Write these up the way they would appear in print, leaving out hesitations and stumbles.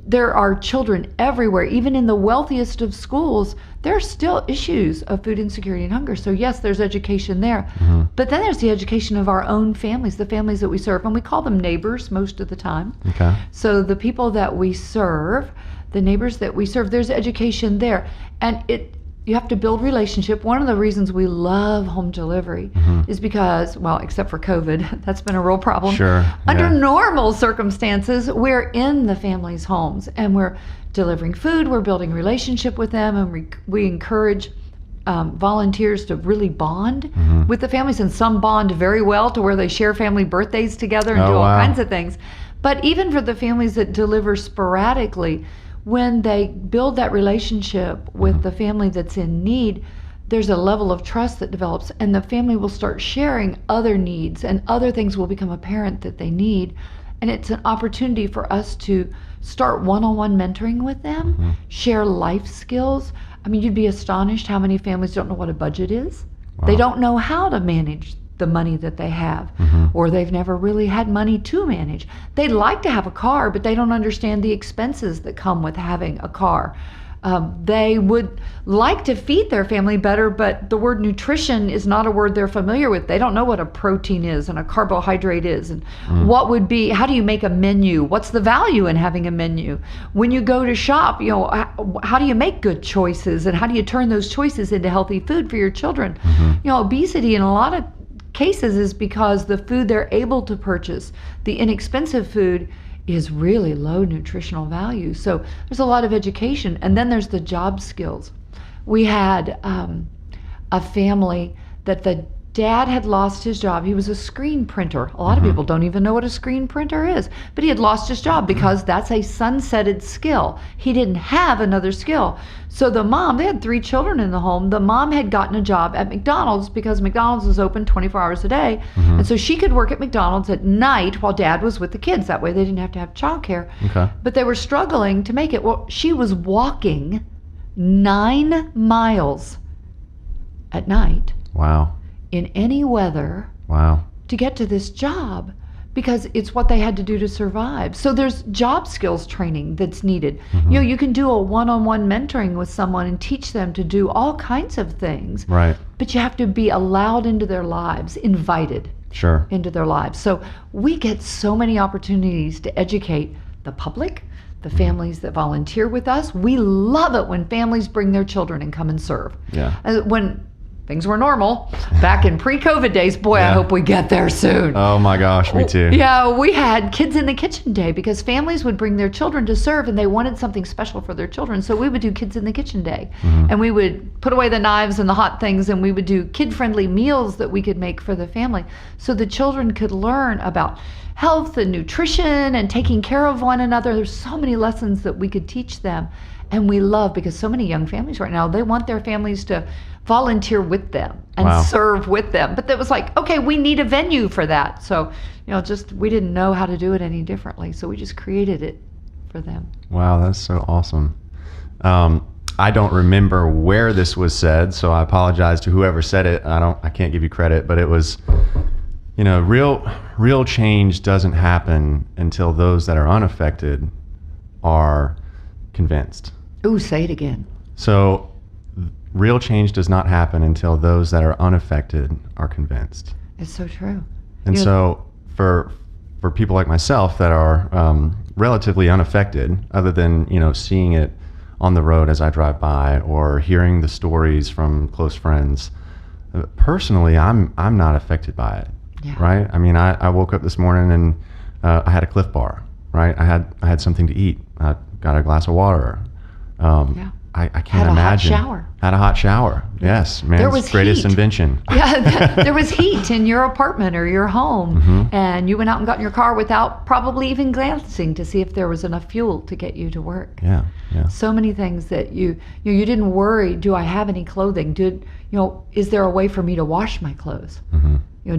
There are children everywhere, even in the wealthiest of schools. There are still issues of food insecurity and hunger. So yes, there's education there. But then there's the education of our own families, the families that we serve. And we call them neighbors most of the time. Okay. So the people that we serve, the neighbors that we serve, there's education there. And you have to build relationship. One of the reasons we love home delivery is because, well, except for COVID, that's been a real problem. Sure. Under normal circumstances, we're in the families' homes and we're delivering food, we're building relationship with them, and we encourage volunteers to really bond with the families, and some bond very well to where they share family birthdays together and do all kinds of things. But even for the families that deliver sporadically, when they build that relationship with the family that's in need, there's a level of trust that develops, and the family will start sharing other needs, and other things will become apparent that they need. And it's an opportunity for us to start one-on-one mentoring with them, share life skills. I mean, you'd be astonished how many families don't know what a budget is. They don't know how to manage the money that they have, or they've never really had money to manage. They'd like to have a car, but they don't understand the expenses that come with having a car. They would like to feed their family better, but the word nutrition is not a word they're familiar with. They don't know what a protein is and a carbohydrate is, and how do you make a menu? What's the value in having a menu? When you go to shop, how do you make good choices, and how do you turn those choices into healthy food for your children? Obesity in a lot of cases is because the food they're able to purchase, the inexpensive food, is really low nutritional value. So there's a lot of education. And then there's the job skills. We had a family that the dad had lost his job. He was a screen printer. A lot of people don't even know what a screen printer is, but he had lost his job because that's a sunsetted skill. He didn't have another skill. So the mom, they had 3 children in the home. The mom had gotten a job at McDonald's because McDonald's was open 24 hours a day. And so she could work at McDonald's at night while dad was with the kids. That way they didn't have to have childcare. Okay. But they were struggling to make it. Well, she was walking 9 miles at night. Wow. In any weather. Wow. To get to this job, because it's what they had to do to survive. So there's job skills training that's needed. You can do a one-on-one mentoring with someone and teach them to do all kinds of things. Right. But you have to be allowed into their lives, invited into their lives. So we get so many opportunities to educate the public, the families that volunteer with us. We love it when families bring their children and come and serve. Yeah. When things were normal back in pre-COVID days. Boy, I hope we get there soon. Oh my gosh, me too. Yeah, we had Kids in the Kitchen Day because families would bring their children to serve and they wanted something special for their children. So we would do Kids in the Kitchen Day. And we would put away the knives and the hot things, and we would do kid-friendly meals that we could make for the family so the children could learn about health and nutrition and taking care of one another. There's so many lessons that we could teach them. And we love, because so many young families right now, they want their families to volunteer with them and serve with them. But that was like, okay, we need a venue for that. So, we didn't know how to do it any differently. So we just created it for them. Wow, that's so awesome. I don't remember where this was said, so I apologize to whoever said it. I can't give you credit, but it was, real change doesn't happen until those that are unaffected are convinced. Ooh, say it again. So real change does not happen until those that are unaffected are convinced. It's so true. And so for people like myself that are relatively unaffected, other than seeing it on the road as I drive by or hearing the stories from close friends, personally I'm not affected by it. Right? I mean, I woke up this morning and I had a Cliff Bar. Right? I had something to eat. I got a glass of water. I can't imagine. Had a hot shower. Yes, man's greatest invention. There was heat in your apartment or your home, and you went out and got in your car without probably even glancing to see if there was enough fuel to get you to work. Yeah. So many things that you didn't worry. Do I have any clothing? Is there a way for me to wash my clothes?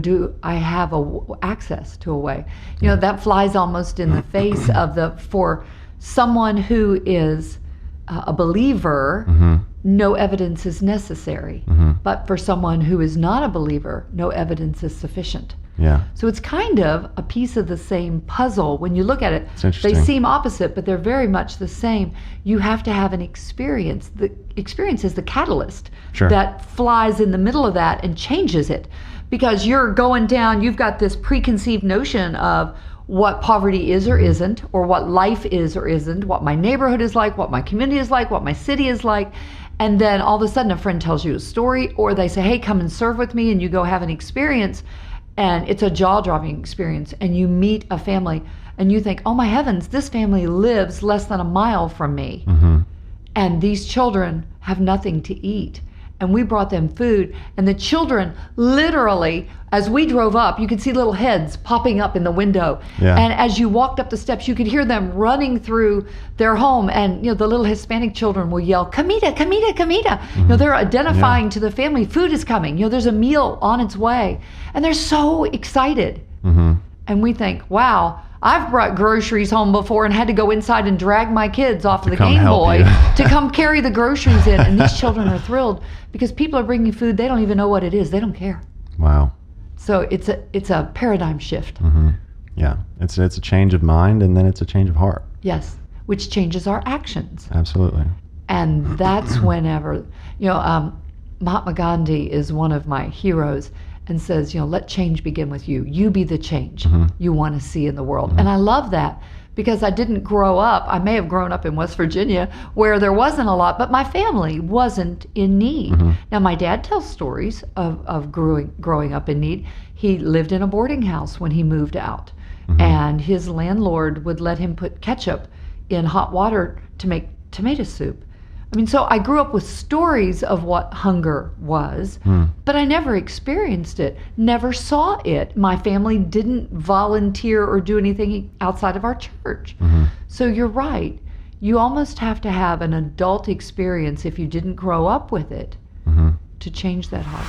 Do I have access to a way? That flies almost in the face of for someone who is a believer, no evidence is necessary. But for someone who is not a believer, no evidence is sufficient. Yeah. So it's kind of a piece of the same puzzle. When you look at it, It's interesting. they seem opposite, but they're very much the same. You have to have an experience. The experience is the catalyst Sure. that flies in the middle of that and changes it. Because you're going down, you've got this preconceived notion of what poverty is or isn't, or what life is or isn't, what my neighborhood is like, what my community is like, what my city is like. And then all of a sudden a friend tells you a story, or they say, hey, come and serve with me, and you go have an experience, and it's a jaw-dropping experience, and you meet a family, and you think, oh my heavens, this family lives less than a mile from me. Mm-hmm. And these children have nothing to eat. And we brought them food, and the children literally, as we drove up, you could see little heads popping up in the window. Yeah. And as you walked up the steps, you could hear them running through their home, and the little Hispanic children will yell, "Comida, comida, comida." Mm-hmm. They're identifying to the family, food is coming. There's a meal on its way, and they're so excited. Mm-hmm. And we think, wow, I've brought groceries home before and had to go inside and drag my kids off of the come Game help Boy you. to come carry the groceries in. And these children are thrilled because people are bringing food. They don't even know what it is. They don't care. Wow. So it's a paradigm shift. Mm-hmm. Yeah. It's a change of mind, and then it's a change of heart. Yes, which changes our actions. Absolutely. And that's whenever, Mahatma Gandhi is one of my heroes, and says, let change begin with you. You be the change you want to see in the world. And I love that because I didn't grow up. I may have grown up in West Virginia where there wasn't a lot, but my family wasn't in need. Now, my dad tells stories of growing up in need. He lived in a boarding house when he moved out, and his landlord would let him put ketchup in hot water to make tomato soup. So I grew up with stories of what hunger was, but I never experienced it, never saw it. My family didn't volunteer or do anything outside of our church. So you're right. You almost have to have an adult experience if you didn't grow up with it to change that heart.